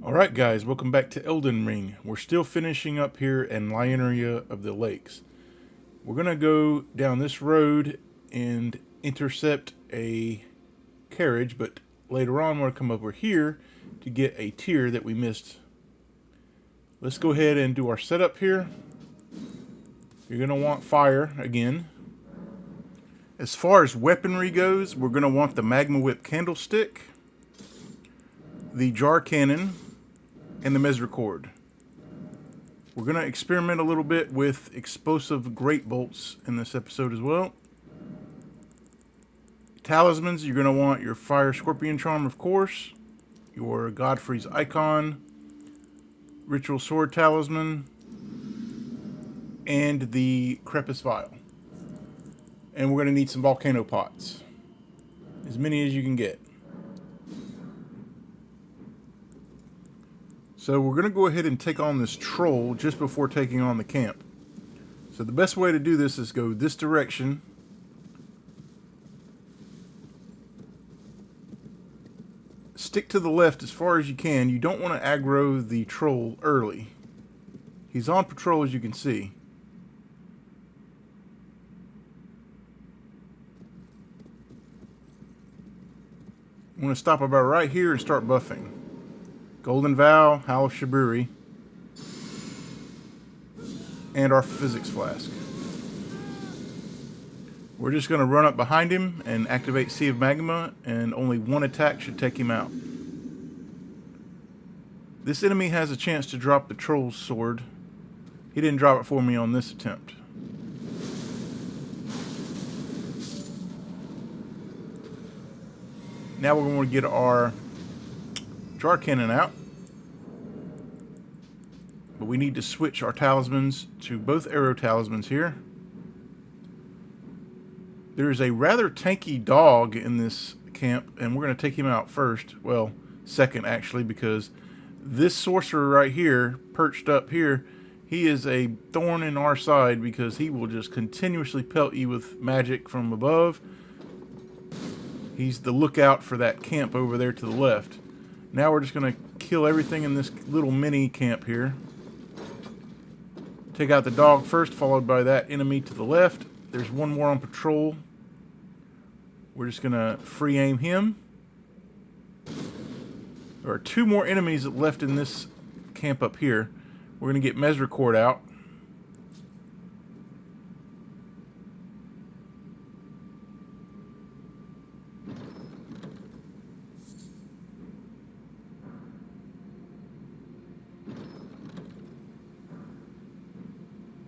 Alright guys, welcome back to Elden Ring. We're still finishing up here in Lyenria of the Lakes. We're going to go down this road and intercept a carriage, but later on we're going to come over here to get a tier that we missed. Let's go ahead and do our setup here. You're going to want fire again. As far as weaponry goes, we're going to want the Magma Whip Candlestick, the Jar Cannon, and the Misericord. We're going to experiment a little bit with explosive great bolts in this episode as well. Talismans, you're going to want your Fire Scorpion Charm, of course, your Godfrey's Icon, Ritual Sword Talisman, and the Crepus Vial. And we're going to need some Volcano Pots. As many as you can get. So we're going to go ahead and take on this troll just before taking on the camp. So the best way to do this is go this direction. Stick to the left as far as you can. You don't want to aggro the troll early. He's on patrol, as you can see. I'm going to stop about right here and start buffing. Golden Vow, Howl of Shiburi, and our Physics Flask. We're just going to run up behind him and activate Sea of Magma, and only one attack should take him out. This enemy has a chance to drop the Troll's sword. He didn't drop it for me on this attempt. Now we're going to get our Jar Cannon out. But we need to switch our talismans to both arrow talismans here. There is a rather tanky dog in this camp, and we're going to take him out first. Well, second actually, because this sorcerer right here, perched up here, he is a thorn in our side because he will just continuously pelt you with magic from above. He's the lookout for that camp over there to the left. Now we're just going to kill everything in this little mini camp here. Take out the dog first, followed by that enemy to the left. There's one more on patrol. We're just going to free aim him. There are two more enemies left in this camp up here. We're going to get Misericord out.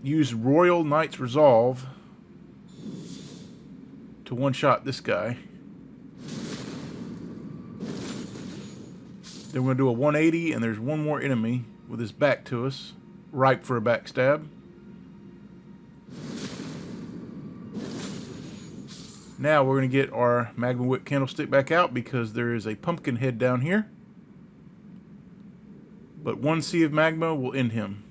Use Royal Knight's Resolve to one-shot this guy. Then we're going to do a 180, and there's one more enemy with his back to us, ripe for a backstab. Now we're going to get our Magma Whip Candlestick back out because there is a pumpkin head down here. But one Sea of Magma will end him.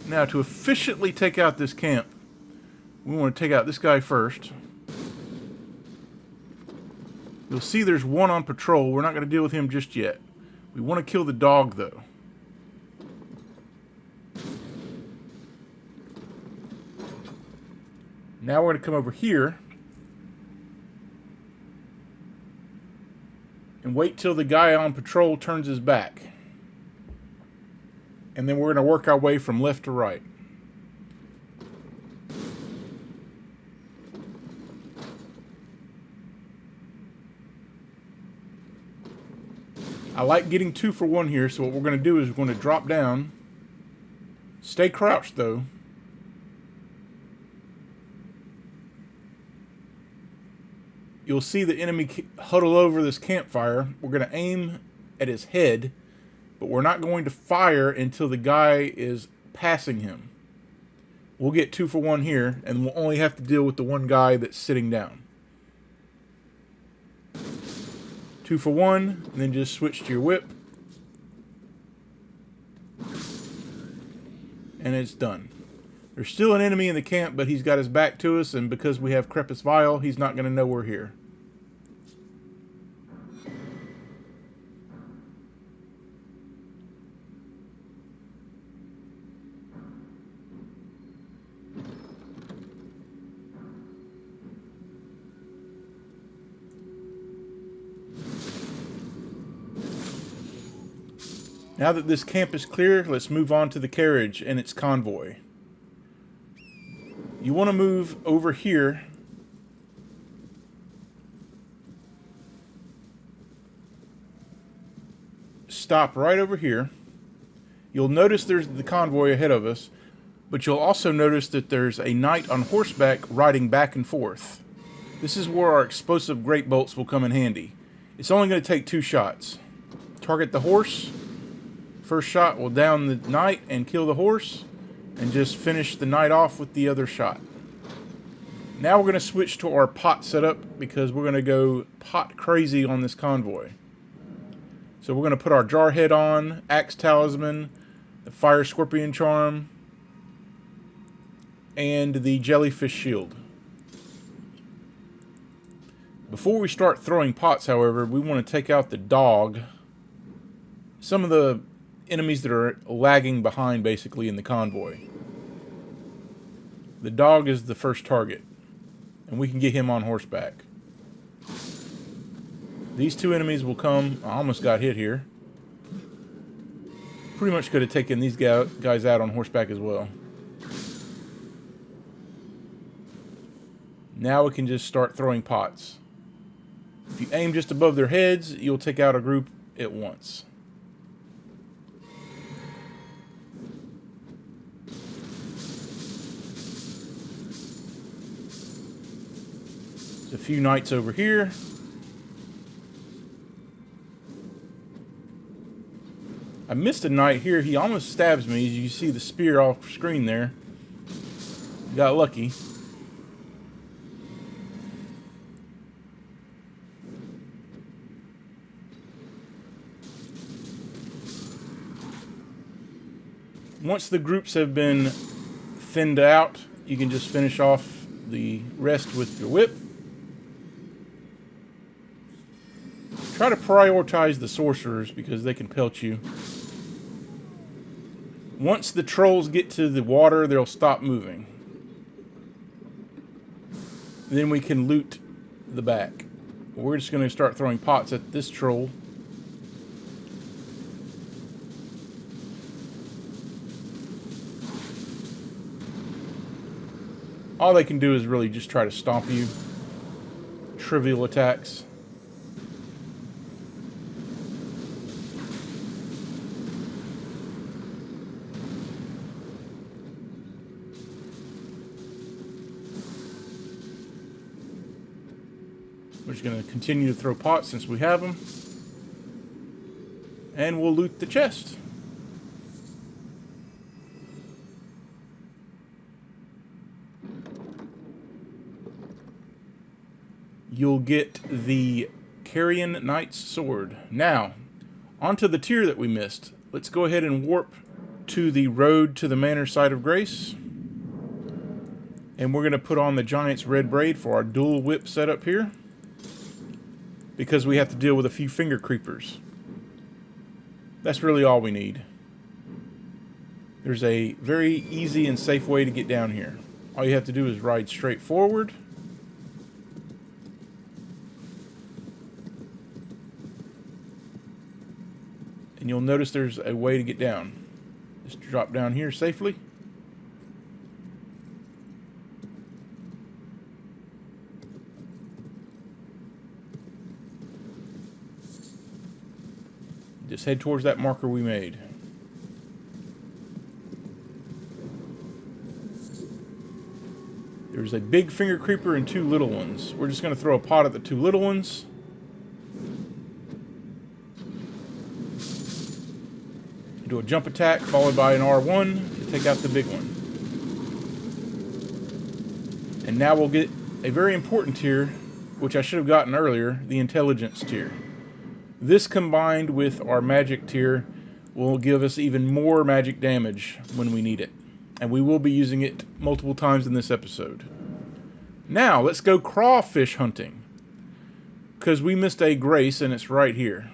Now, to efficiently take out this camp, we want to take out this guy first. You'll see there's one on patrol. We're not going to deal with him just yet. We want to kill the dog, though. Now we're going to come over here and wait till the guy on patrol turns his back. And then we're going to work our way from left to right. I like getting 2 for 1 here, so what we're going to do is we're going to drop down. Stay crouched, though. You'll see the enemy huddle over this campfire. We're going to aim at his head. But we're not going to fire until the guy is passing him. We'll get 2 for 1 here, and we'll only have to deal with the one guy that's sitting down. 2 for 1, and then just switch to your whip. And it's done. There's still an enemy in the camp, but he's got his back to us, and because we have Crepus Vial, he's not going to know we're here. Now that this camp is clear, let's move on to the carriage and its convoy. You want to move over here. Stop right over here. You'll notice there's the convoy ahead of us, but you'll also notice that there's a knight on horseback riding back and forth. This is where our explosive great bolts will come in handy. It's only going to take 2 shots. Target the horse. First shot will down the knight and kill the horse, and just finish the knight off with the other shot. Now we're going to switch to our pot setup because we're going to go pot crazy on this convoy. So we're going to put our Jarhead on, Axe Talisman, the Fire Scorpion Charm, and the Jellyfish Shield. Before we start throwing pots, however, we want to take out the dog. Some of the enemies that are lagging behind, basically, in the convoy. The dog is the first target, and we can get him on horseback. These 2 enemies will come. I almost got hit here. Pretty much could have taken these guys out on horseback as well. Now we can just start throwing pots. If you aim just above their heads, you'll take out a group at once. A few knights over here. I missed a knight here. He almost stabs me. As you see the spear off screen there. Got lucky. Once the groups have been thinned out, you can just finish off the rest with your whip. Try to prioritize the sorcerers because they can pelt you. Once the trolls get to the water, they'll stop moving. Then we can loot the back. We're just going to start throwing pots at this troll. All they can do is really just try to stomp you. Trivial attacks. We're just going to continue to throw pots since we have them. And we'll loot the chest. You'll get the Carrion Knight's Sword. Now, onto the tier that we missed. Let's go ahead and warp to the road to the Manor side of Grace. And we're going to put on the Giant's Red Braid for our dual whip setup here, because we have to deal with a few finger creepers. That's really all we need. There's a very easy and safe way to get down here. All you have to do is ride straight forward. And you'll notice there's a way to get down. Just drop down here safely. Just head towards that marker we made. There's a big finger creeper and 2 little ones. We're just going to throw a pot at the 2 little ones. Do a jump attack followed by an R1 to take out the big one. And now we'll get a very important tier, which I should have gotten earlier, the intelligence tier. This combined with our magic tier will give us even more magic damage when we need it. And we will be using it multiple times in this episode. Now, let's go crawfish hunting. Because we missed a grace and it's right here.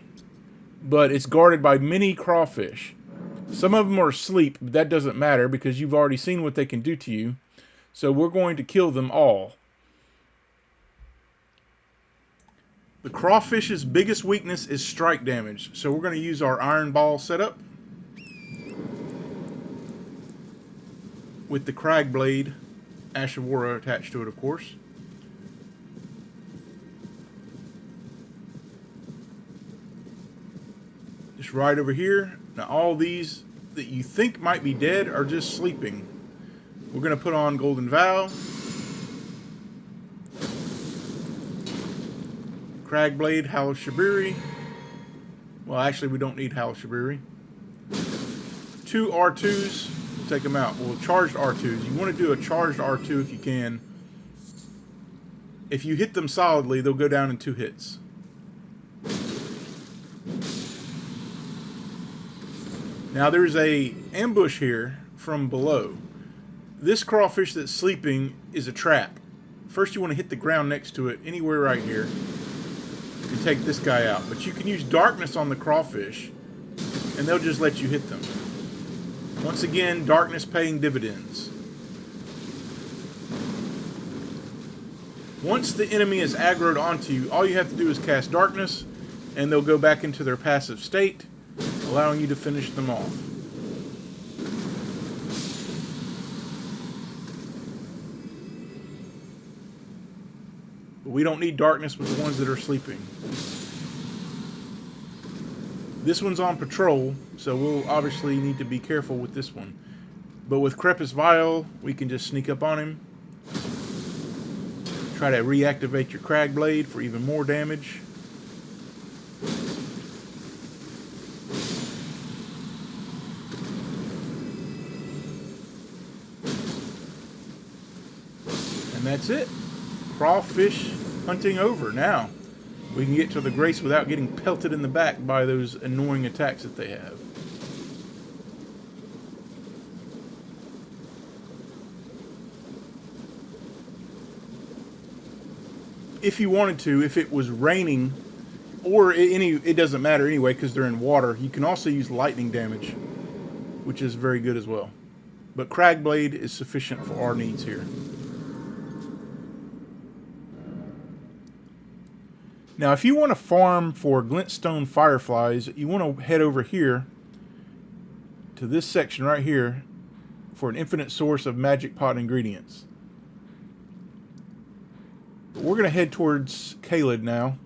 But it's guarded by many crawfish. Some of them are asleep, but that doesn't matter because you've already seen what they can do to you. So we're going to kill them all. The crawfish's biggest weakness is strike damage. So we're going to use our iron ball setup. With the crag blade, Ash of War attached to it, of course. Just right over here. Now all these that you think might be dead are just sleeping. We're going to put on Golden Vow. Crag blade, Howl of Shabiri. Well, actually we don't need Howl of Shabiri. 2 R2s. Take them out. Well, charged R2s. You want to do a charged R2 if you can. If you hit them solidly, they'll go down in 2 hits. Now there's a ambush here from below. This crawfish that's sleeping is a trap. First you want to hit the ground next to it, anywhere right here. You can take this guy out. But you can use darkness on the crawfish, and they'll just let you hit them. Once again, darkness paying dividends. Once the enemy is aggroed onto you, all you have to do is cast darkness, and they'll go back into their passive state, allowing you to finish them off. But we don't need darkness with the ones that are sleeping. This one's on patrol, so we'll obviously need to be careful with this one. But with Crepus Vial, we can just sneak up on him. Try to reactivate your Crag Blade for even more damage. And that's it. Crawfish hunting over. Now, we can get to the grace without getting pelted in the back by those annoying attacks that they have. If you wanted to, if it was raining, or it doesn't matter anyway because they're in water, you can also use lightning damage, which is very good as well. But Crag Blade is sufficient for our needs here. Now, if you want to farm for glintstone fireflies, you want to head over here to this section right here for an infinite source of magic pot ingredients. But we're going to head towards Caelid now,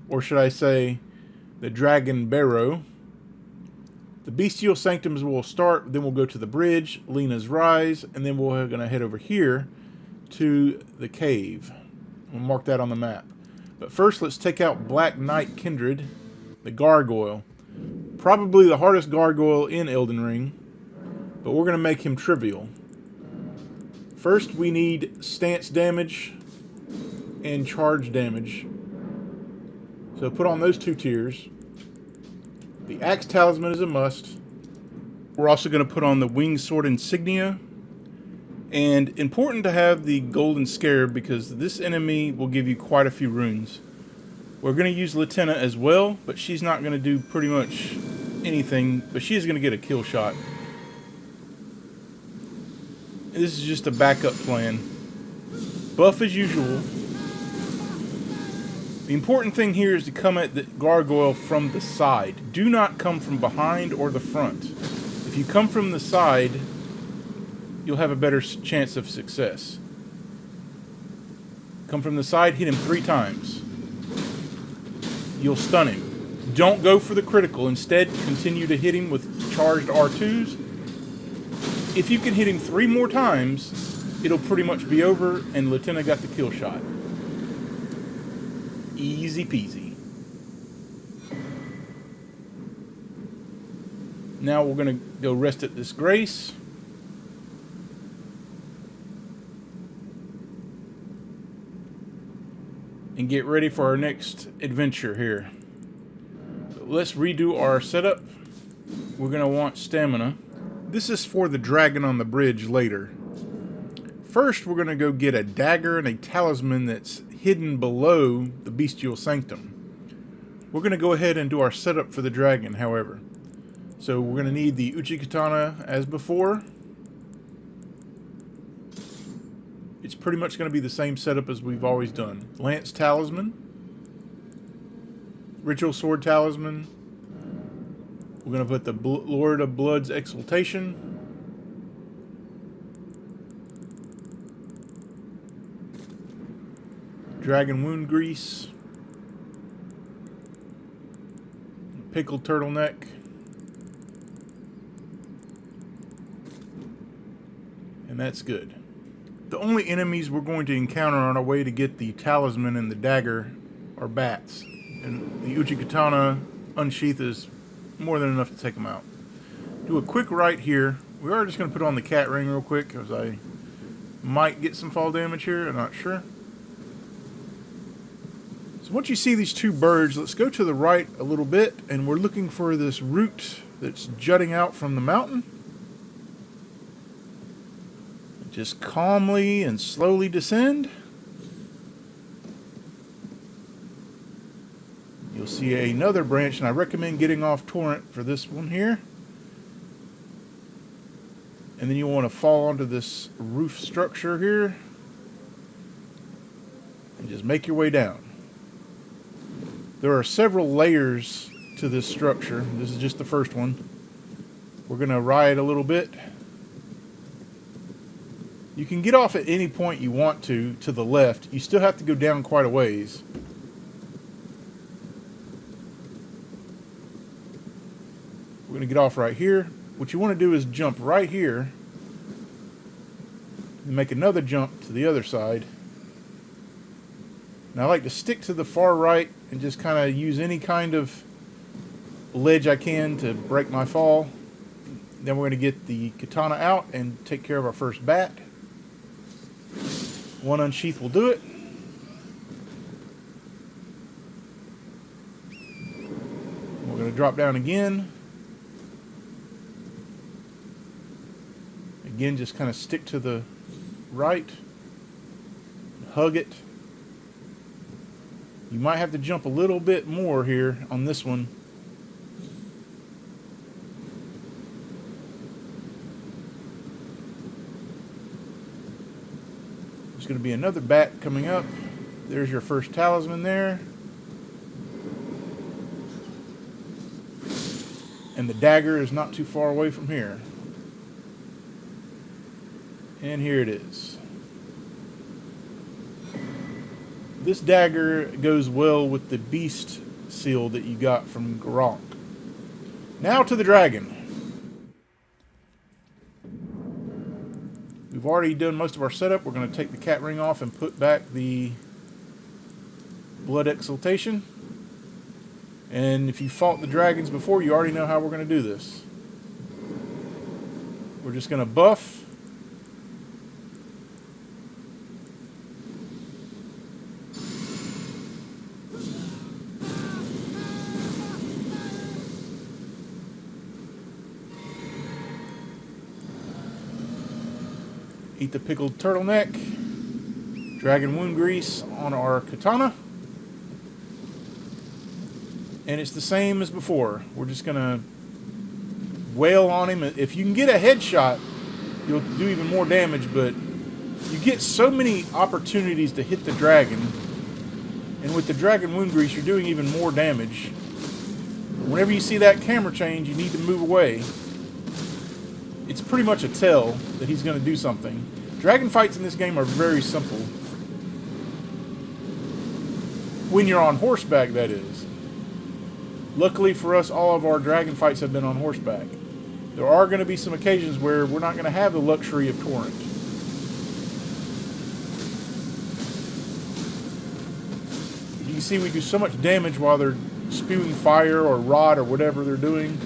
or should I say the Dragonbarrow. The Bestial Sanctums will start, then we'll go to the bridge, Lenne's Rise, and then we're going to head over here to the cave. We'll mark that on the map. But first, let's take out Black Knight Kindred, the gargoyle. Probably the hardest gargoyle in Elden Ring, but we're going to make him trivial. First, we need stance damage and charge damage. So put on those 2 tiers. The Axe Talisman is a must. We're also going to put on the Winged Sword Insignia. And important to have the Golden Scarab because this enemy will give you quite a few runes. We're going to use Lenne as well, but she's not going to do pretty much anything, but she is going to get a kill shot. This is just a backup plan. Buff as usual. The important thing here is to come at the gargoyle from the side. Do not come from behind or the front. If you come from the side, you'll have a better chance of success. Come from the side, hit him 3 times. You'll stun him. Don't go for the critical. Instead, continue to hit him with charged R2s. If you can hit him 3 more times, it'll pretty much be over, and Lenne got the kill shot. Easy peasy. Now we're going to go rest at this grace. And get ready for our next adventure here. Let's redo our setup. We're going to want stamina. This is for the dragon on the bridge later. First, we're going to go get a dagger and a talisman that's hidden below the bestial sanctum. We're going to go ahead and do our setup for the dragon, however. So we're going to need the Uchi Katana as before. It's pretty much going to be the same setup as we've always done. Lance Talisman. Ritual Sword Talisman. We're going to put the Lord of Blood's Exaltation. Dragon Wound Grease. Pickled Turtleneck. And that's good. The only enemies we're going to encounter on our way to get the talisman and the dagger are bats. And the Uchi Katana unsheath is more than enough to take them out. Do a quick right here. We are just going to put on the cat ring real quick, because I might get some fall damage here. I'm not sure. So once you see these two birds, let's go to the right a little bit, and we're looking for this root that's jutting out from the mountain. Just calmly and slowly descend. You'll see another branch, and I recommend getting off torrent for this one here. And then you'll want to fall onto this roof structure here and just make your way down. There are several layers to this structure. This is just the first one. We're going to ride a little bit. You can get off at any point you want to the left. You still have to go down quite a ways. We're going to get off right here. What you want to do is jump right here and make another jump to the other side. Now I like to stick to the far right and just kind of use any kind of ledge I can to break my fall. Then we're going to get the katana out and take care of our first bat. One unsheath will do it. We're going to drop down again. Again, just kind of stick to the right. Hug it. You might have to jump a little bit more here on this one. There's going to be another bat coming up. There's your first talisman there. And the dagger is not too far away from here. And here it is. This dagger goes well with the beast seal that you got from Garok. Now to the dragon. We've already done most of our setup. We're going to take the cat ring off and put back the blood exaltation. And if you fought the dragons before, you already know how we're going to do this. We're just going to buff. Eat the pickled turtleneck. Dragon wound grease on our katana. And it's the same as before. We're just going to wail on him. If you can get a headshot, you'll do even more damage, but you get so many opportunities to hit the dragon. And with the dragon wound grease, you're doing even more damage. Whenever you see that camera change, you need to move away. It's pretty much a tell that he's going to do something. Dragon fights in this game are very simple. When you're on horseback, that is. Luckily for us, all of our dragon fights have been on horseback. There are going to be some occasions where we're not going to have the luxury of torrent. You can see we do so much damage while they're spewing fire or rot or whatever they're doing.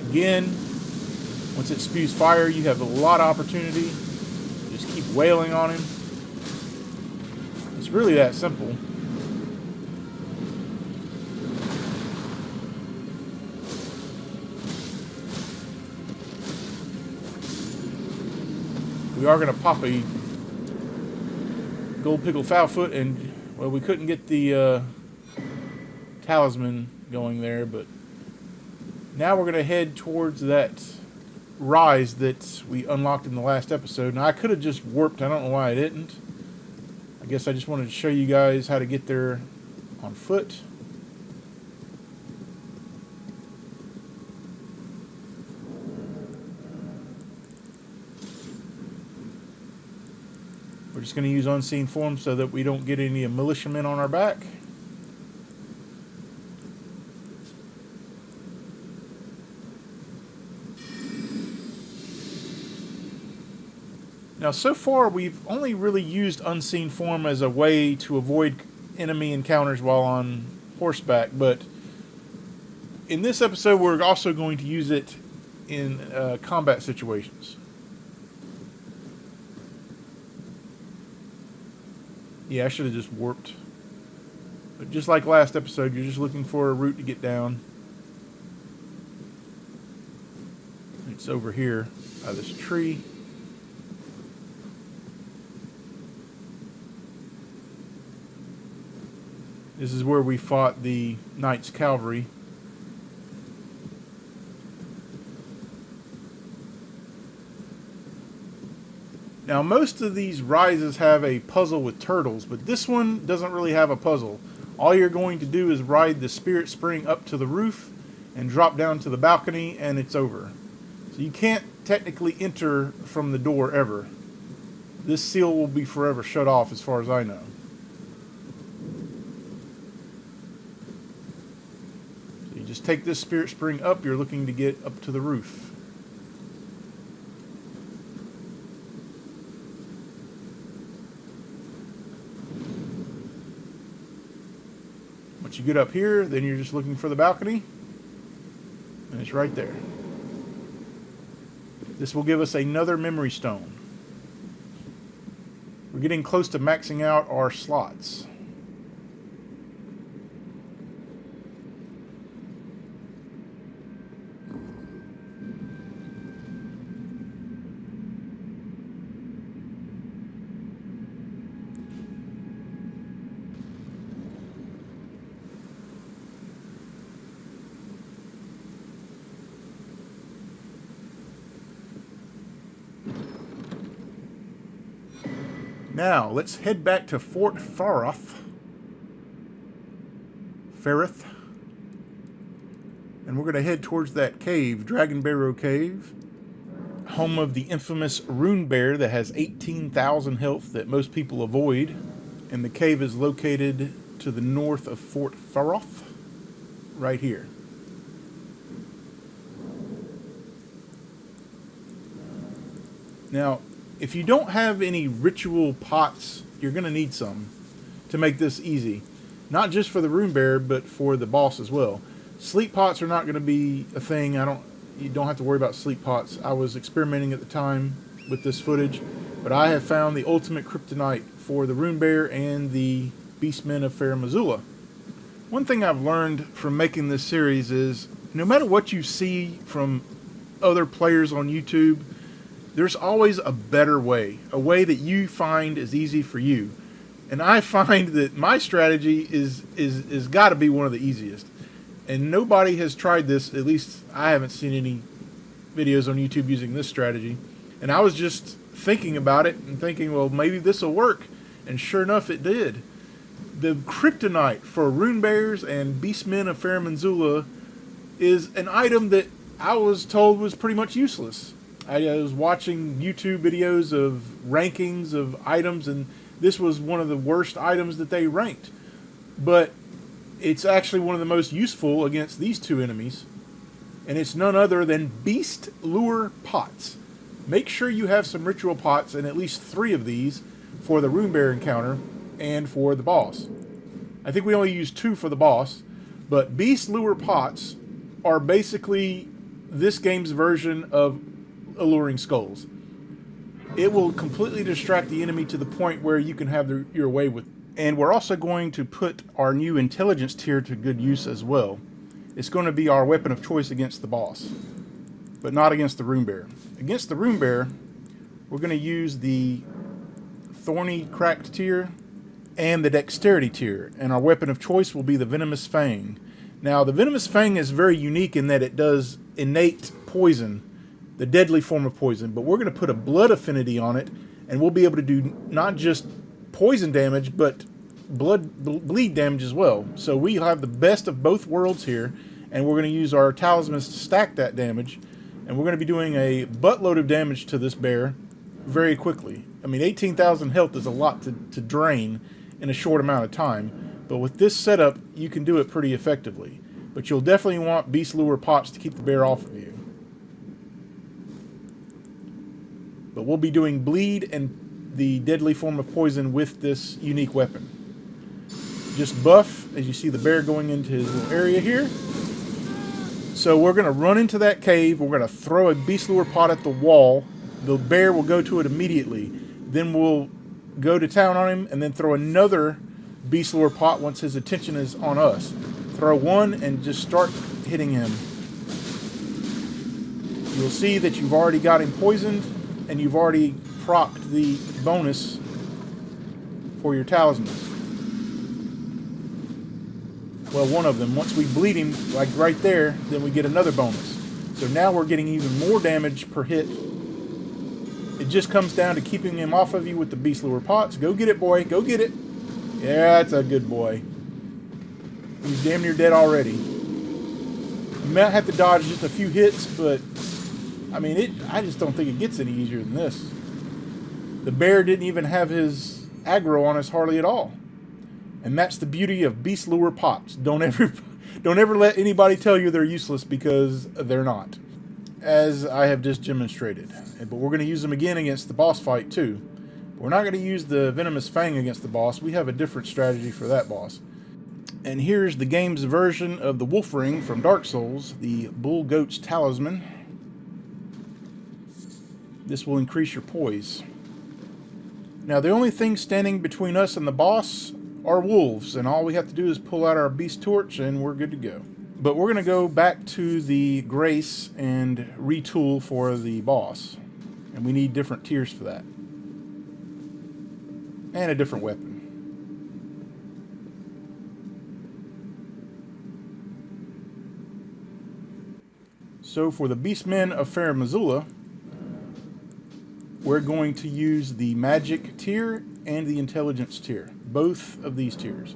Again, once it spews fire, you have a lot of opportunity. Just keep wailing on him. It's really that simple. we are going to pop a gold pickle foulfoot, and well, we couldn't get the talisman going there, but now we're going to head towards that rise that we unlocked in the last episode. Now I could have just warped, I don't know why I didn't. I guess I just wanted to show you guys how to get there on foot. We're just going to use unseen form so that we don't get any militiamen on our back. Now, so far, we've only really used unseen form as a way to avoid enemy encounters while on horseback, but in this episode, we're also going to use it in combat situations. Yeah, I should have just warped. But just like last episode, you're just looking for a route to get down. It's over here by this tree. This is where we fought the Knight's Cavalry. Now, most of these rises have a puzzle with turtles, but this one doesn't really have a puzzle. All you're going to do is ride the Spirit Spring up to the roof and drop down to the balcony, and it's over. So you can't technically enter from the door ever. This seal will be forever shut off as far as I know. So you just take this Spirit Spring up, you're looking to get up to the roof. Once you get up here, then you're just looking for the balcony, and it's right there. This will give us another memory stone. We're getting close to maxing out our slots. Now, let's head back to Fort Farith. And we're going to head towards that cave, Dragonbarrow Cave. Home of the infamous Rune Bear that has 18,000 health that most people avoid. And the cave is located to the north of Fort Farith, right here. Now, if you don't have any ritual pots, you're going to need some to make this easy. Not just for the Rune Bear, but for the boss as well. Sleep pots are not going to be a thing. You don't have to worry about sleep pots. I was experimenting at the time with this footage, but I have found the ultimate kryptonite for the Rune Bear and the Beastmen of Fair Missoula. One thing I've learned from making this series is no matter what you see from other players on YouTube, there's always a better way, a way that you find is easy for you. And I find that my strategy is got to be one of the easiest. And nobody has tried this, at least I haven't seen any videos on YouTube using this strategy. And I was just thinking about it and thinking, well, maybe this will work. And sure enough, it did. The kryptonite for Rune Bears and Beastmen of Fair Missoula is an item that I was told was pretty much useless. I was watching YouTube videos of rankings of items, and this was one of the worst items that they ranked. But it's actually one of the most useful against these two enemies, and it's none other than Beast Lure Pots. Make sure you have some ritual pots, and at least 3 of these for the Rune Bear encounter and for the boss. I think we only used 2 for the boss, but Beast Lure Pots are basically this game's version of alluring skulls. It will completely distract the enemy to the point where you can have your way with. And we're also going to put our new intelligence tier to good use as well. It's going to be our weapon of choice against the boss, but not against the Rune Bear. Against the Rune Bear, we're going to use the Thorny Cracked tier and the Dexterity tier, and our weapon of choice will be the Venomous Fang. Now, the Venomous Fang is very unique in that it does innate poison, the deadly form of poison, but we're going to put a blood affinity on it, and we'll be able to do not just poison damage, but bleed damage as well. So we have the best of both worlds here, and we're going to use our talismans to stack that damage, and we're going to be doing a buttload of damage to this bear very quickly. I mean, 18,000 health is a lot to drain in a short amount of time, but with this setup, you can do it pretty effectively. But you'll definitely want beast lure pots to keep the bear off of you. But we'll be doing bleed and the deadly form of poison with this unique weapon. Just buff as you see the bear going into his little area here. So we're going to run into that cave. We're going to throw a beast lure pot at the wall. The bear will go to it immediately. Then we'll go to town on him and then throw another beast lure pot once his attention is on us. Throw one and just start hitting him. You'll see that you've already got him poisoned and you've already procced the bonus for your talismans. Well, one of them. Once we bleed him, like right there, then we get another bonus. So now we're getting even more damage per hit. It just comes down to keeping him off of you with the beast lure pots. Go get it, boy. Go get it. Yeah, that's a good boy. He's damn near dead already. You might have to dodge just a few hits, but I mean, I just don't think it gets any easier than this. The bear didn't even have his aggro on us hardly at all. And that's the beauty of beast lure pots. Don't ever let anybody tell you they're useless, because they're not, as I have just demonstrated. But we're going to use them again against the boss fight too. We're not going to use the Venomous Fang against the boss. We have a different strategy for that boss. And here's the game's version of the Wolf Ring from Dark Souls, the Bull Goat's Talisman. This will increase your poise. Now, the only thing standing between us and the boss are wolves, and all we have to do is pull out our beast torch and we're good to go. But we're going to go back to the Grace and retool for the boss. And we need different tiers for that. And a different weapon. So for the Beastmen of Fair Missoula, we're going to use the Magic tier and the Intelligence tier. Both of these tiers.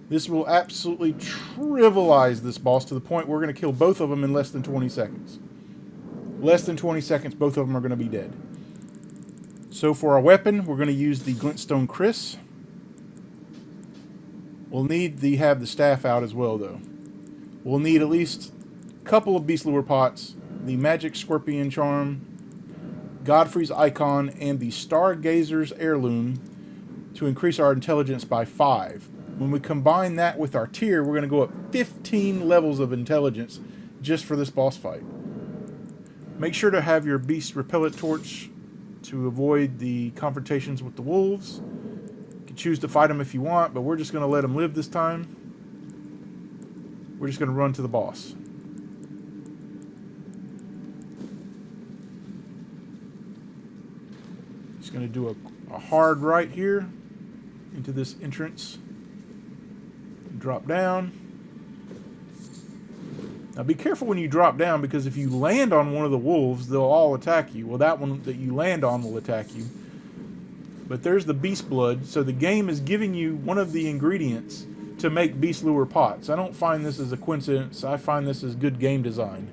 This will absolutely trivialize this boss to the point we're going to kill both of them in less than 20 seconds. Less than 20 seconds, both of them are going to be dead. So for our weapon, we're going to use the Glintstone Kris. We'll need to have the staff out as well, though. We'll need at least a couple of beast lure pots, the Magic Scorpion Charm, Godfrey's Icon, and the Stargazer's Heirloom to increase our intelligence by 5. When we combine that with our tier, we're going to go up 15 levels of intelligence just for this boss fight. Make sure to have your beast repellent torch to avoid the confrontations with the wolves. You can choose to fight them if you want, but we're just going to let them live this time. We're just going to run to the boss. Just going to do a hard right here into this entrance. Drop down. Now be careful when you drop down, because if you land on one of the wolves, they'll all attack you. Well, that one that you land on will attack you. But there's the beast blood, so the game is giving you one of the ingredients to make beast lure pots. I don't find this as a coincidence. I find this as good game design.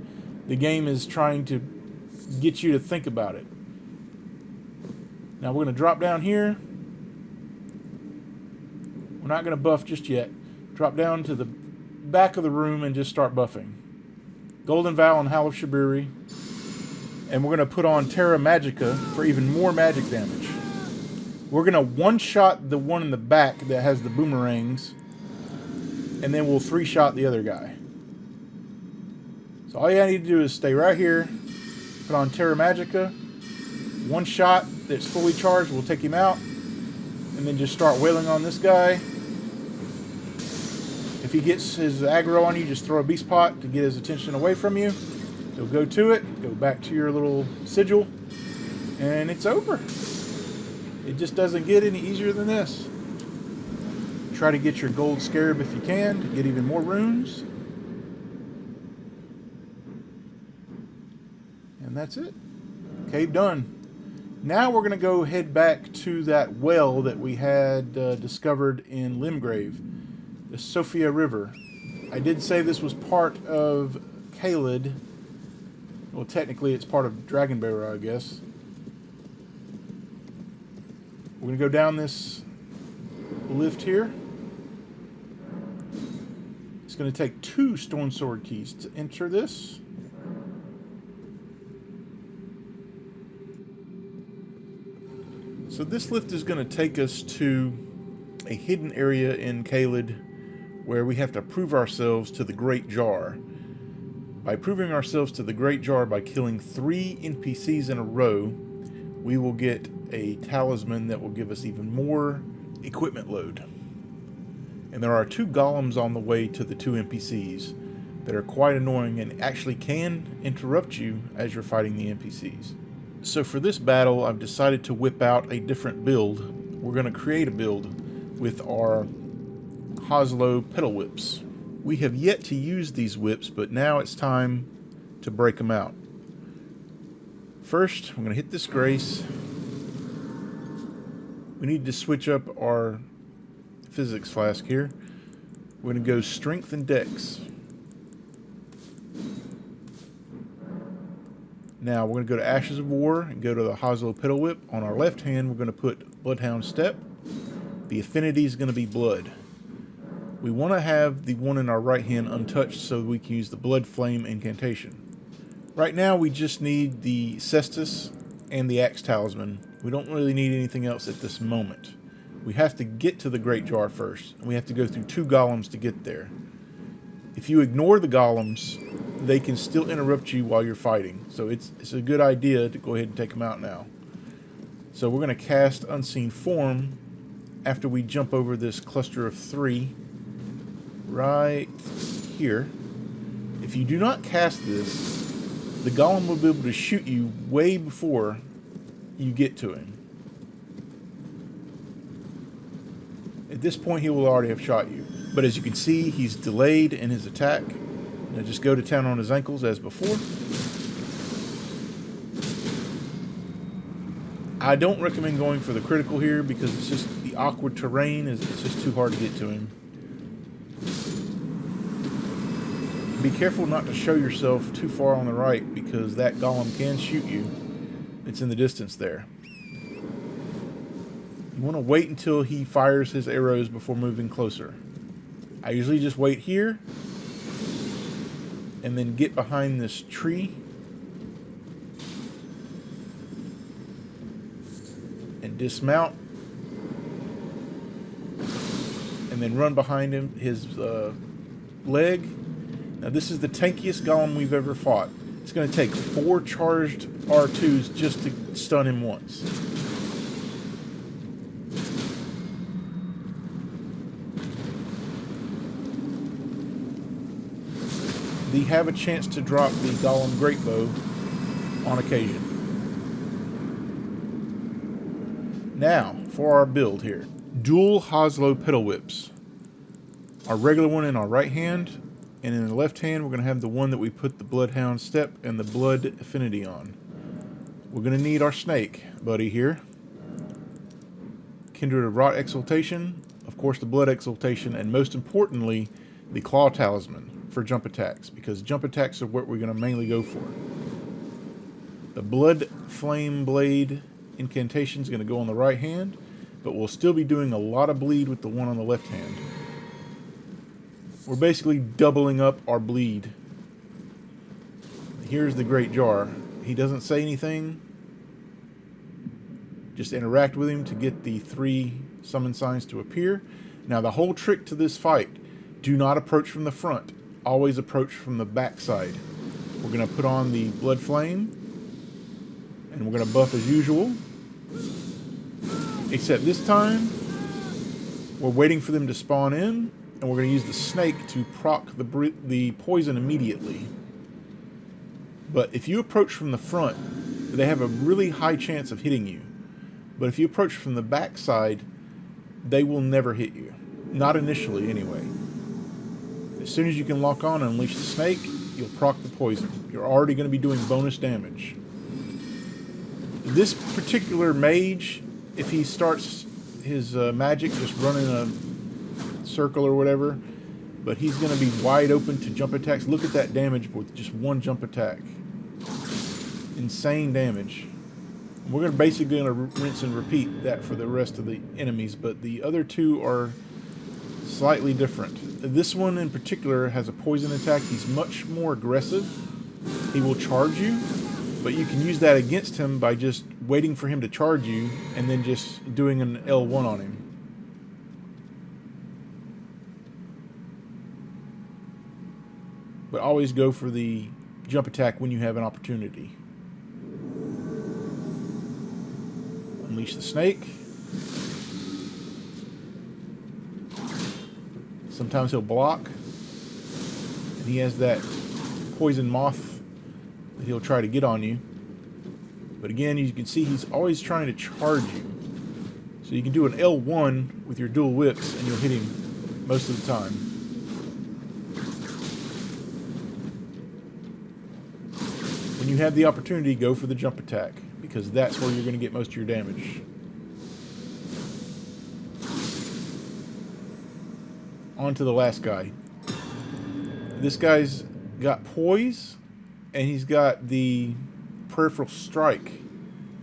The game is trying to get you to think about it. Now we're going to drop down here. We're not going to buff just yet. Drop down to the back of the room and just start buffing. Golden Vow and Howl of Shabiri. And we're going to put on Terra Magica for even more magic damage. We're going to one-shot the one in the back that has the boomerangs. And then we'll three-shot the other guy. So all you need to do is stay right here. Put on Terra Magica. One shot that's fully charged will take him out. And then just start wailing on this guy. If he gets his aggro on you, just throw a beast pot to get his attention away from you. He'll go to it, go back to your little sigil, And it's over. It just doesn't get any easier than this. Try to get your gold scarab if you can to get even more runes. And that's it. Cave done. Now we're going to go head back to that well that we had discovered in Limgrave, the Siofra River. I did say this was part of Carriage. Well, technically it's part of Dragonbarrow, I guess. We're going to go down this lift here. It's going to take 2 stone sword keys to enter this. So this lift is going to take us to a hidden area in Carriage where we have to prove ourselves to the Great Jar. By proving ourselves to the Great Jar by killing 3 NPCs in a row, we will get a talisman that will give us even more equipment load. And there are 2 golems on the way to the 2 NPCs that are quite annoying and actually can interrupt you as you're fighting the NPCs. So for this battle, I've decided to whip out a different build. We're going to create a build with our Hoslow Petal Whips. We have yet to use these whips, but now it's time to break them out. First, I'm going to hit this grace. We need to switch up our physics flask here. We're going to go strength and dex. Now we're going to go to Ashes of War and go to the Hoslow Petal Whip. On our left hand, we're going to put Bloodhound Step. The affinity is going to be blood. We want to have the one in our right hand untouched so we can use the Blood Flame incantation. Right now we just need the Cestus and the Axe Talisman. We don't really need anything else at this moment. We have to get to the Great Jar first, and we have to go through 2 golems to get there. If you ignore the golems, they can still interrupt you while you're fighting. So it's a good idea to go ahead and take them out now. So we're going to cast Unseen Form after we jump over this cluster of 3 right here. If you do not cast this, the golem will be able to shoot you way before you get to him. At this point, he will already have shot you. But as you can see, he's delayed in his attack. Now just go to town on his ankles as before. I don't recommend going for the critical here because it's just the awkward terrain. It's just too hard to get to him. Be careful not to show yourself too far on the right because that golem can shoot you. It's in the distance there. You want to wait until he fires his arrows before moving closer. I usually just wait here and then get behind this tree and dismount and then run behind him, his leg. Now this is the tankiest golem we've ever fought. It's going to take 4 charged R2s just to stun him once. They have a chance to drop the Golem Greatbow on occasion. Now, for our build here. Dual Hoslow Petal Whips. Our regular one in our right hand, and in the left hand we're going to have the one that we put the Bloodhound Step and the Blood Affinity on. We're going to need our snake buddy here. Kindred of Rot Exaltation, of course the Blood Exaltation, and most importantly, the Claw Talisman for jump attacks, because jump attacks are what we're going to mainly go for. The Blood Flame Blade incantation is going to go on the right hand, but we'll still be doing a lot of bleed with the one on the left hand. We're basically doubling up our bleed. Here's the Great Jar. He doesn't say anything. Just interact with him to get the 3 summon signs to appear. Now the whole trick to this fight, do not approach from the front. Always approach from the back side. We're going to put on the Blood Flame, and we're going to buff as usual. Except this time, we're waiting for them to spawn in, and we're going to use the snake to proc the poison immediately. But if you approach from the front, they have a really high chance of hitting you. But if you approach from the back side, they will never hit you. Not initially, anyway. As soon as you can lock on and unleash the snake, you'll proc the poison. You're already going to be doing bonus damage. This particular mage, if he starts his magic just running a circle or whatever, but he's going to be wide open to jump attacks. Look at that damage with just one jump attack. Insane damage. We're going to basically rinse and repeat that for the rest of the enemies, but the other two are slightly different. This one in particular has a poison attack. He's much more aggressive. He will charge you, but you can use that against him by just waiting for him to charge you and then just doing an L1 on him. But always go for the jump attack when you have an opportunity. Unleash the snake. Sometimes he'll block. And he has that poison moth that he'll try to get on you. But again, you can see he's always trying to charge you. So you can do an L1 with your dual whips and you'll hit him most of the time. When you have the opportunity, go for the jump attack, because that's where you're going to get most of your damage. On to the last guy. This guy's got poise, and he's got the peripheral strike,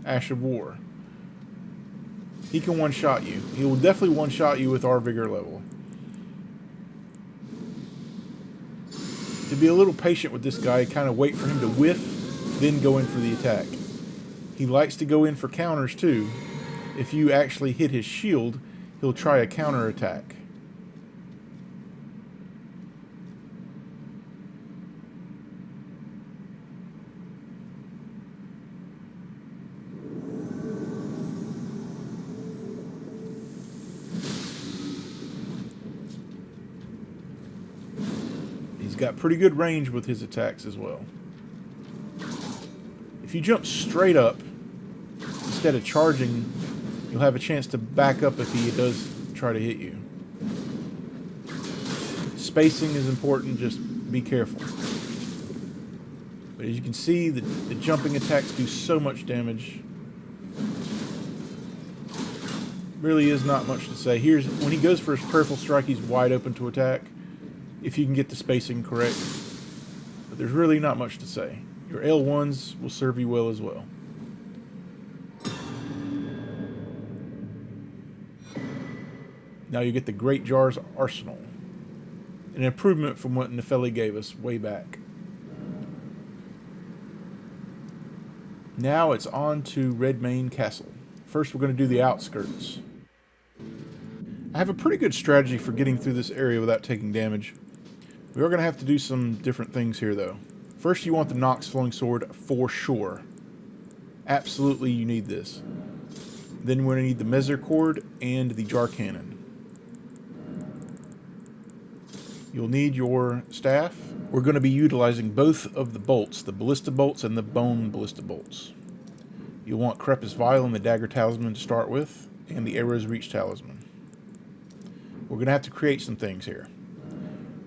Ash of War. He can one-shot you. He will definitely one-shot you with our vigor level. To be a little patient with this guy, kind of wait for him to whiff, then go in for the attack. He likes to go in for counters too. If you actually hit his shield, he'll try a counter attack. He's got pretty good range with his attacks as well. If you jump straight up, instead of charging, you'll have a chance to back up if he does try to hit you. Spacing is important, just be careful. But as you can see, the jumping attacks do so much damage. Really is not much to say. Here's when he goes for his peripheral strike, he's wide open to attack, if you can get the spacing correct. But there's really not much to say. Your L1s will serve you well as well. Now you get the Great Jar's Arsenal. An improvement from what Nefeli gave us way back. Now it's on to Redmane Castle. First we're going to do the Outskirts. I have a pretty good strategy for getting through this area without taking damage. We are going to have to do some different things here though. First, you want the Nox Flowing Sword for sure. Absolutely, you need this. Then we're going to need the Misericord and the Jar Cannon. You'll need your staff. We're going to be utilizing both of the bolts, the Ballista Bolts and the Bone Ballista Bolts. You'll want Crepus Vial and the Dagger Talisman to start with, and the Arrow's Reach Talisman. We're going to have to create some things here.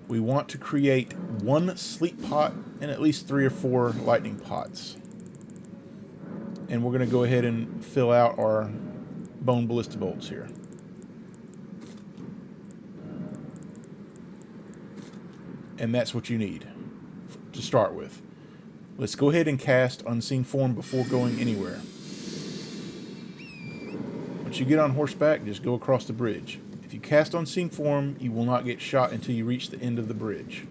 We want to create one sleep pot and at least 3 or 4 lightning pots. And we're going to go ahead and fill out our bone ballista bolts here. And that's what you need to start with. Let's go ahead and cast Unseen Form before going anywhere. Once you get on horseback, just go across the bridge. If you cast Unseen Form, you will not get shot until you reach the end of the bridge.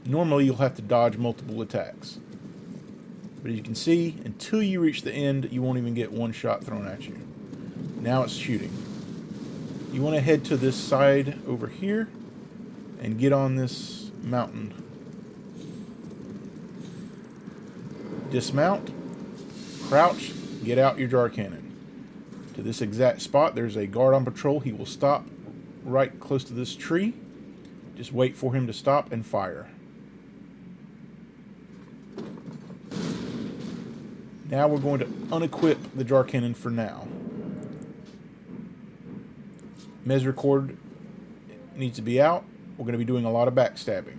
Normally, you'll have to dodge multiple attacks. But as you can see, until you reach the end, you won't even get one shot thrown at you. Now it's shooting. You want to head to this side over here and get on this mountain. Dismount, crouch, get out your Jar Cannon. To this exact spot, there's a guard on patrol. He will stop right close to this tree. Just wait for him to stop and fire. Now we're going to unequip the jar cannon for now. Misericord needs to be out. We're going to be doing a lot of backstabbing.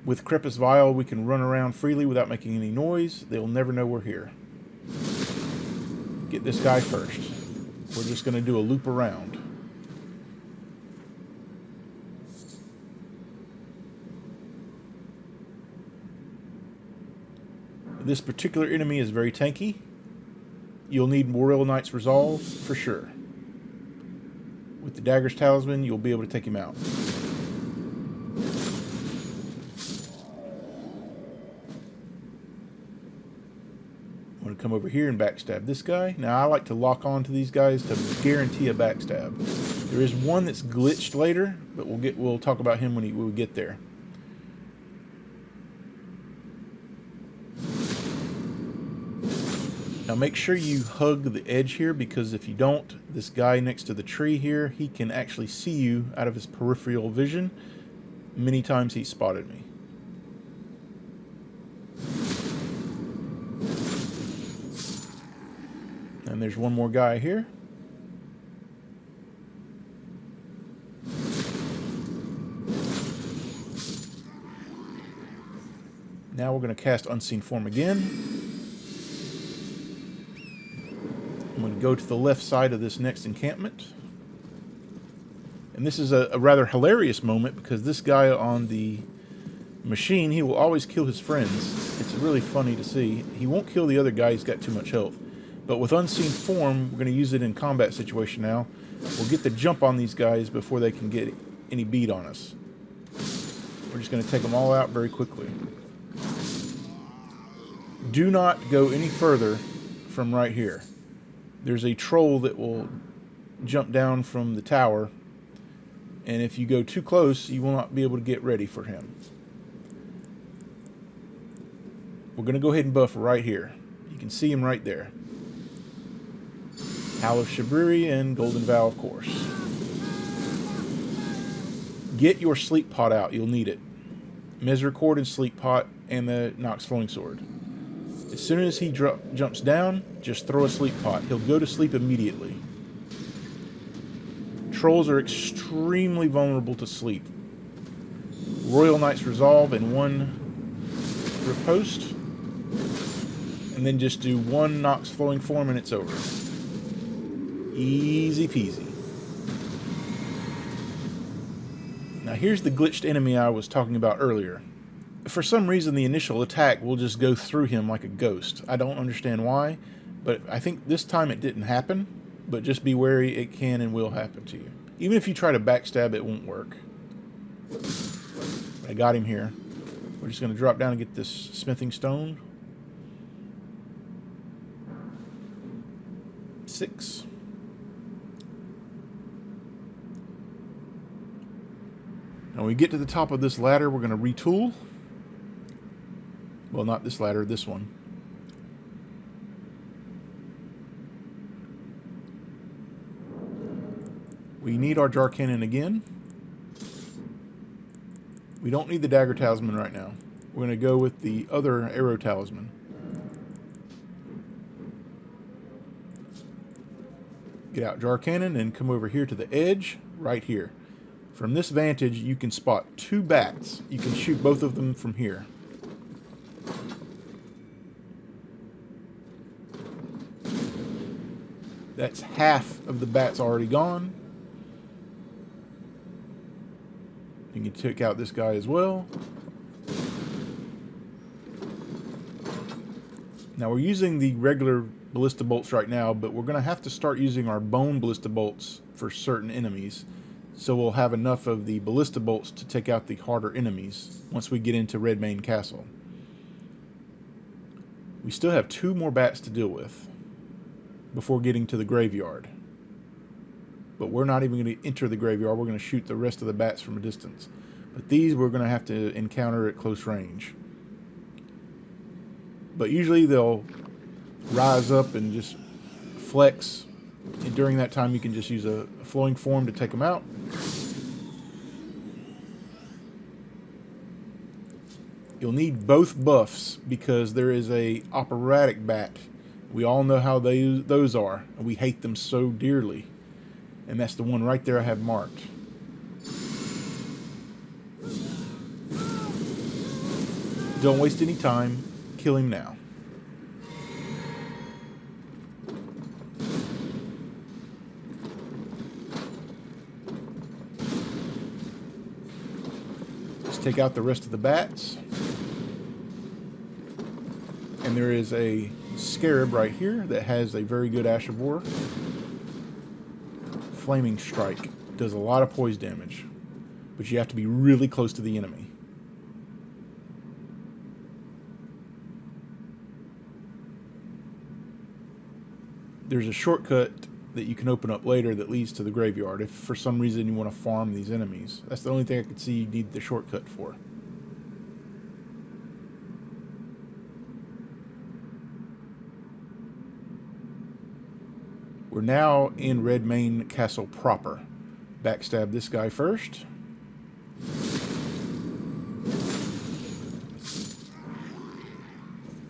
With Crepus Vial, we can run around freely without making any noise. They'll never know we're here. Get this guy first. We're just going to do a loop around. This particular enemy is very tanky. You'll need Greyll Knight's Resolve for sure. With the Dagger's Talisman, you'll be able to take him out. I'm going to come over here and backstab this guy. Now, I like to lock on to these guys to guarantee a backstab. There is one that's glitched later, but we'll talk about him when we get there. Now make sure you hug the edge here, because if you don't, this guy next to the tree here, he can actually see you out of his peripheral vision. Many times he spotted me. And there's one more guy here. Now we're going to cast Unseen Form again. I'm going to go to the left side of this next encampment. And this is a rather hilarious moment, because this guy on the machine, he will always kill his friends. It's really funny to see. He won't kill the other guy, he's got too much health. But with Unseen Form, we're going to use it in combat situation now. We'll get the jump on these guys before they can get any bead on us. We're just going to take them all out very quickly. Do not go any further from right here. There's a troll that will jump down from the tower, and if you go too close, you will not be able to get ready for him. We're going to go ahead and buff right here. You can see him right there. Howl of Shabriri and Golden Vow, of course. Get your Sleep Pot out. You'll need it. Misericord and Sleep Pot and the Nox Flowing Sword. As soon as he jumps down, just throw a Sleep Pot. He'll go to sleep immediately. Trolls are extremely vulnerable to sleep. Greyll Knight's Resolve and one Riposte. And then just do one Nox Flowing Form and it's over. Easy peasy. Now here's the glitched enemy I was talking about earlier. For some reason, the initial attack will just go through him like a ghost. I don't understand why, but I think this time it didn't happen. But just be wary, it can and will happen to you. Even if you try to backstab, it won't work. I got him here. We're just going to drop down and get this smithing stone. 6. Now when we get to the top of this ladder, we're going to retool. Well, not this ladder, this one. We need our jar cannon again. We don't need the dagger talisman right now. We're going to go with the other arrow talisman. Get out jar cannon and come over here to the edge, right here. From this vantage, you can spot 2 bats. You can shoot both of them from here. That's half of the bats already gone. You can take out this guy as well. Now we're using the regular ballista bolts right now, but we're going to have to start using our bone ballista bolts for certain enemies. So we'll have enough of the ballista bolts to take out the harder enemies once we get into Redmane Castle. We still have 2 more bats to deal with before getting to the graveyard. But we're not even going to enter the graveyard. We're going to shoot the rest of the bats from a distance. But these we're going to have to encounter at close range. But usually they'll rise up and just flex. And during that time you can just use a flowing form to take them out. You'll need both buffs because there is a operatic bat. We all know how those are, and we hate them so dearly. And that's the one right there I have marked. Don't waste any time. Kill him now. Let's take out the rest of the bats. And there is a scarab right here that has a very good Ash of War. Flaming Strike does a lot of poise damage, but you have to be really close to the enemy. There's a shortcut that you can open up later that leads to the graveyard if for some reason you want to farm these enemies. That's the only thing I could see you need the shortcut for. We're now in Redmane Castle proper. Backstab this guy first.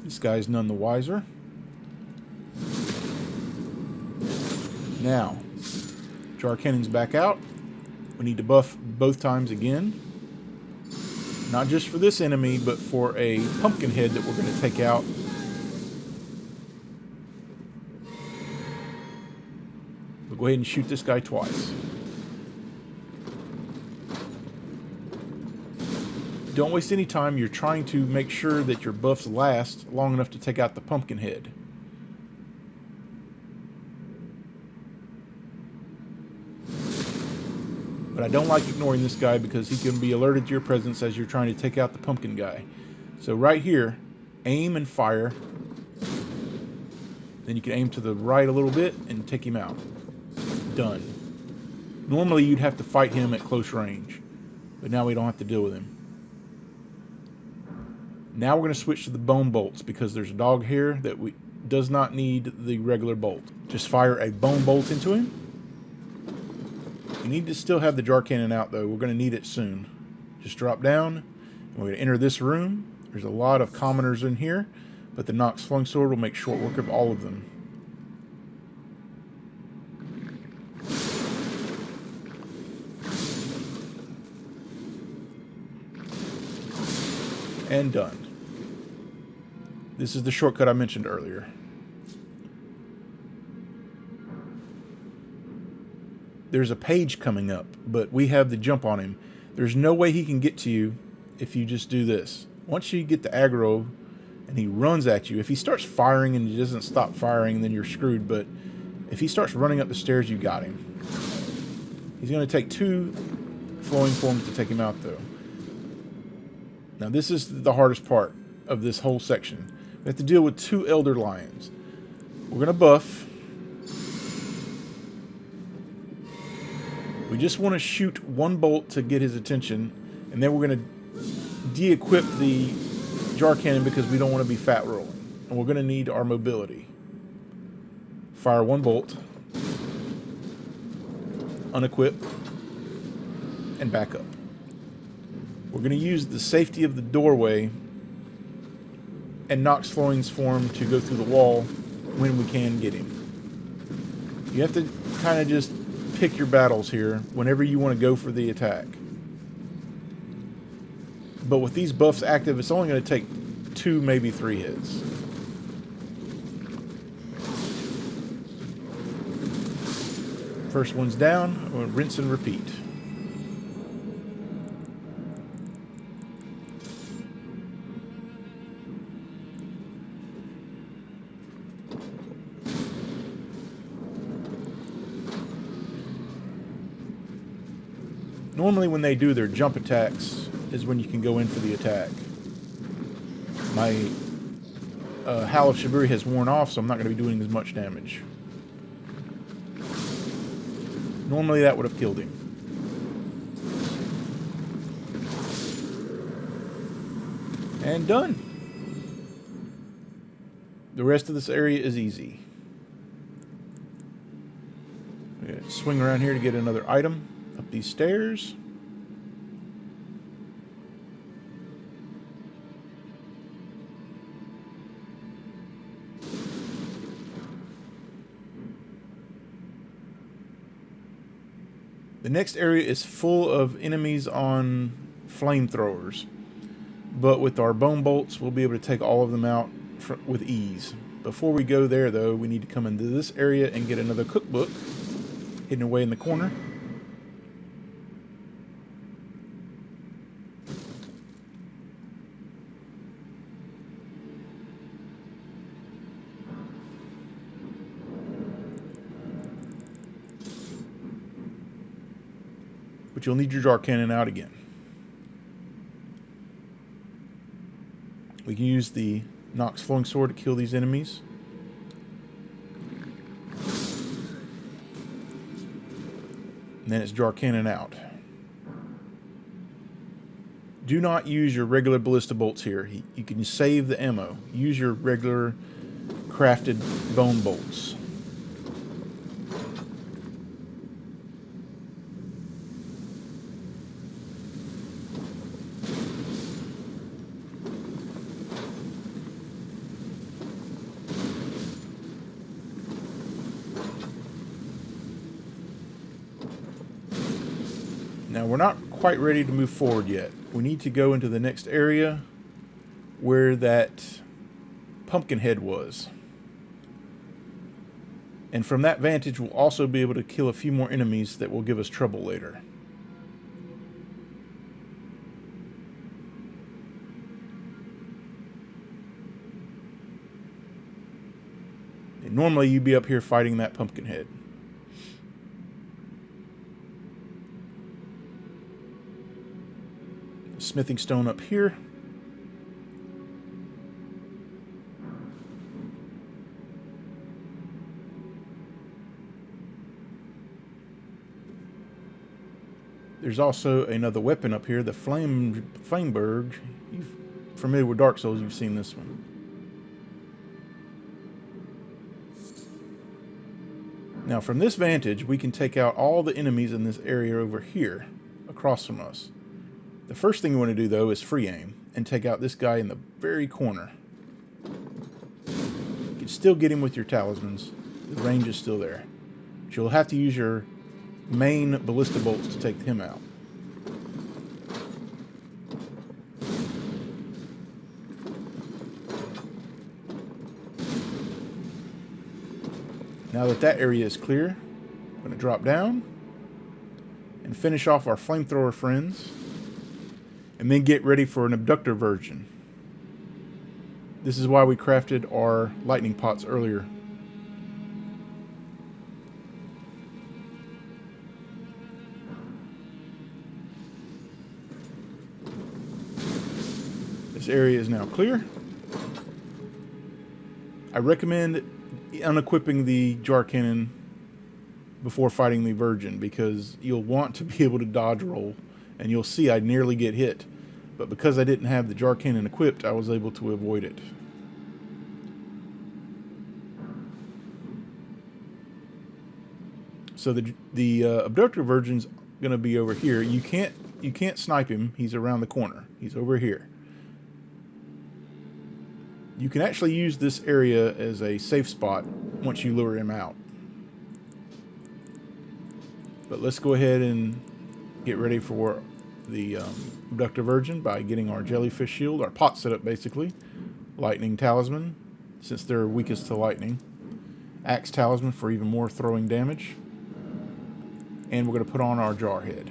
This guy's none the wiser. Now, Jar Cannon's back out. We need to buff both times again. Not just for this enemy, but for a pumpkin head that we're going to take out. We'll go ahead and shoot this guy twice. Don't waste any time. You're trying to make sure that your buffs last long enough to take out the pumpkin head. But I don't like ignoring this guy because he can be alerted to your presence as you're trying to take out the pumpkin guy. So right here, aim and fire. Then you can aim to the right a little bit and take him out. Done. Normally you'd have to fight him at close range, but now we don't have to deal with him. Now we're going to switch to the bone bolts because there's a dog here that does not need the regular bolt. Just fire a bone bolt into him. You need to still have the jar cannon out though. We're going to need it soon. Just drop down. And we're going to enter this room. There's a lot of commoners in here, but the Nox Flung Sword will make short work of all of them. And done. This is the shortcut I mentioned earlier. There's a page coming up, but we have the jump on him. There's no way he can get to you if you just do this. Once you get the aggro and he runs at you, if he starts firing and he doesn't stop firing, then you're screwed. But if he starts running up the stairs, you got him. He's going to take 2 flowing forms to take him out, though. Now, this is the hardest part of this whole section. We have to deal with 2 Elder Lions. We're going to buff. We just want to shoot 1 bolt to get his attention, and then we're going to de-equip the jar cannon because we don't want to be fat rolling. And we're going to need our mobility. Fire 1 bolt, unequip, and back up. We're going to use the safety of the doorway and Nox Flowing's form to go through the wall when we can get him. You have to kind of just pick your battles here whenever you want to go for the attack. But with these buffs active, it's only going to take 2, maybe 3 hits. First one's down. We'll rinse and repeat. Normally when they do their jump attacks is when you can go in for the attack. My Howl of Shiburi has worn off, so I'm not going to be doing as much damage. Normally that would have killed him. And done. The rest of this area is easy. We're going to swing around here to get another item. Up these stairs. The next area is full of enemies on flamethrowers, but with our bone bolts, we'll be able to take all of them out with ease. Before we go there, though, we need to come into this area and get another cookbook hidden away in the corner. But you'll need your jar cannon out again. We can use the Nox flowing sword to kill these enemies. And then it's jar cannon out. Do not use your regular ballista bolts here. You can save the ammo. Use your regular crafted bone bolts. Now, we're not quite ready to move forward yet. We need to go into the next area where that pumpkin head was. And from that vantage, we'll also be able to kill a few more enemies that will give us trouble later. And normally, you'd be up here fighting that pumpkin head. Smithing stone up here. There's also another weapon up here, the Flameberg. You're familiar with Dark Souls, you've seen this one. Now from this vantage, we can take out all the enemies in this area over here, across from us. The first thing we want to do, though, is free aim and take out this guy in the very corner. You can still get him with your talismans. The range is still there. But you'll have to use your main ballista bolts to take him out. Now that that area is clear, I'm going to drop down and finish off our flamethrower friends. And then get ready for an abductor version. This is why we crafted our lightning pots earlier. This area is now clear. I recommend unequipping the jar cannon before fighting the virgin, because you'll want to be able to dodge roll. And you'll see I nearly get hit. But because I didn't have the jar cannon equipped, I was able to avoid it. So the abductor virgin's going to be over here. You can't snipe him. He's around the corner. He's over here. You can actually use this area as a safe spot once you lure him out. But let's go ahead and get ready for the abductor virgin by getting our jellyfish shield, our pot setup basically, lightning talisman, since they're weakest to lightning, axe talisman for even more throwing damage, and we're going to put on our jar head.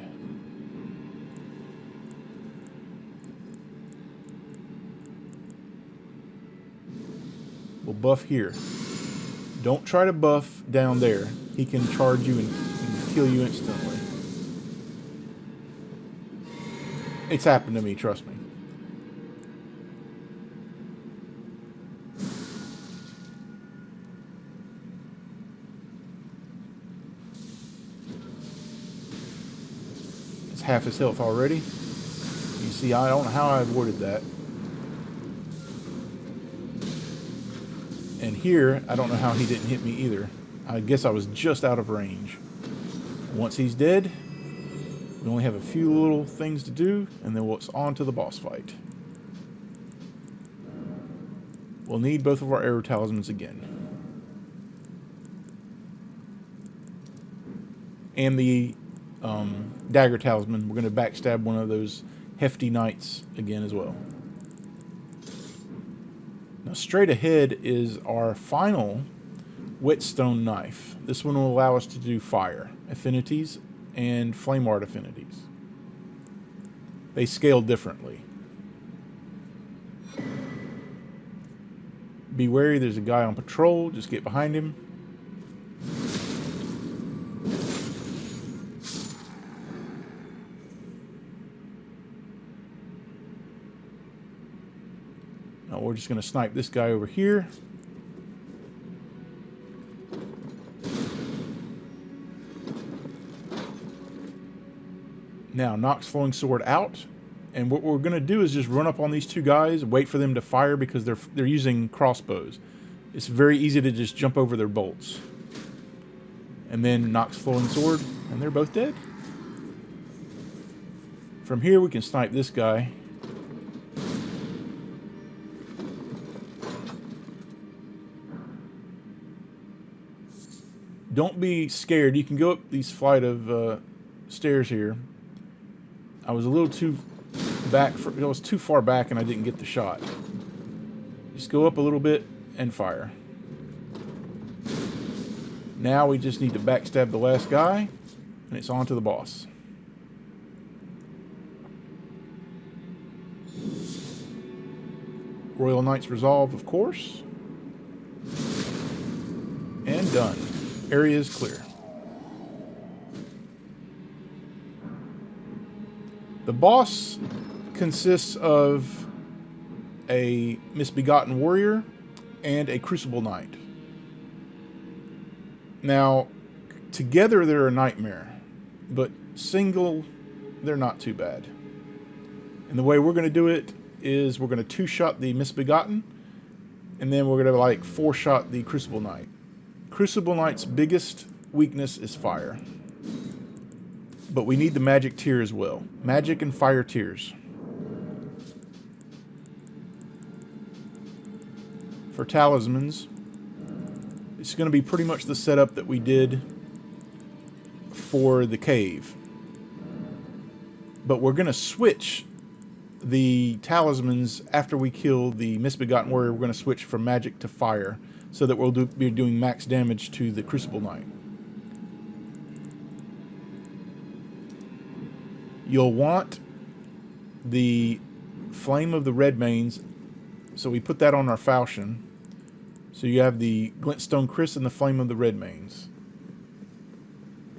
We'll buff here. Don't try to buff down there. He can charge you and kill you instantly. It's happened to me, trust me. It's half his health already. You see, I don't know how I avoided that. And here, I don't know how he didn't hit me either. I guess I was just out of range. Once he's dead, we only have a few little things to do, and then it's on to the boss fight. We'll need both of our arrow talismans again. And the dagger talisman, we're going to backstab one of those hefty knights again as well. Now straight ahead is our final whetstone knife. This one will allow us to do fire affinities and flame art affinities. They scale differently. Be wary, there's a guy on patrol, just get behind him. Now we're just going to snipe this guy over here. Now, Nox Flowing Sword out. And what we're going to do is just run up on these two guys, wait for them to fire because they're using crossbows. It's very easy to just jump over their bolts. And then Nox Flowing Sword, and they're both dead. From here, we can snipe this guy. Don't be scared. You can go up these flight of stairs here. I was a little too back. I was too far back and I didn't get the shot. Just go up a little bit and fire. Now we just need to backstab the last guy and it's on to the boss. Royal Knight's Resolve, of course. And done. Area is clear. The boss consists of a Misbegotten Warrior and a Crucible Knight. Now, together they're a nightmare, but single, they're not too bad. And the way we're going to do it is we're going to two-shot the Misbegotten, and then we're going to like four-shot the Crucible Knight. Crucible Knight's biggest weakness is fire. But we need the magic tier as well. Magic and fire tiers. For talismans, it's going to be pretty much the setup that we did for the cave. But we're going to switch the talismans after we kill the Misbegotten Warrior. We're going to switch from magic to fire so that we'll be doing max damage to the Crucible Knight. You'll want the Flame of the Redmanes, so we put that on our falchion. So you have the Glintstone Chris and the Flame of the Redmanes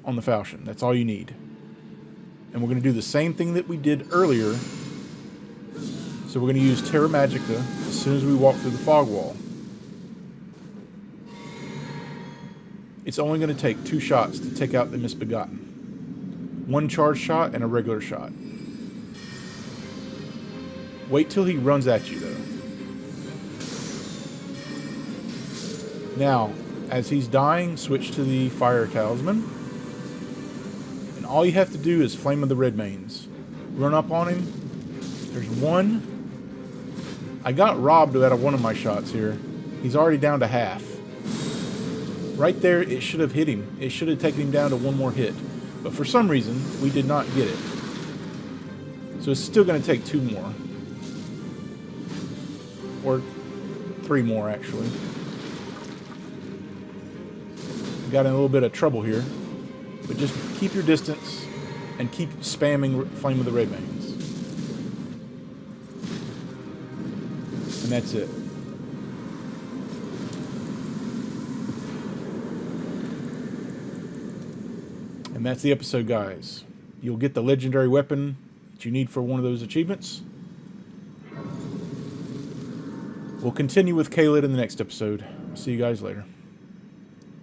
on the falchion. That's all you need. And we're going to do the same thing that we did earlier. So we're going to use Terra Magica as soon as we walk through the fog wall. It's only going to take 2 shots to take out the Misbegotten. 1 charge shot and a regular shot. Wait till he runs at you, though. Now, as he's dying, switch to the Fire Talisman. And all you have to do is Flame of the Redmanes. Run up on him. There's one. I got robbed out of one of my shots here. He's already down to half. Right there, it should have hit him. It should have taken him down to 1 more hit. But for some reason, we did not get it. So it's still going to take 2 more. Or 3 more, actually. Got in a little bit of trouble here. But just keep your distance and keep spamming Flame of the Redmanes. And that's it. And that's the episode, guys. You'll get the legendary weapon that you need for one of those achievements. We'll continue with Caelid in the next episode. See you guys later.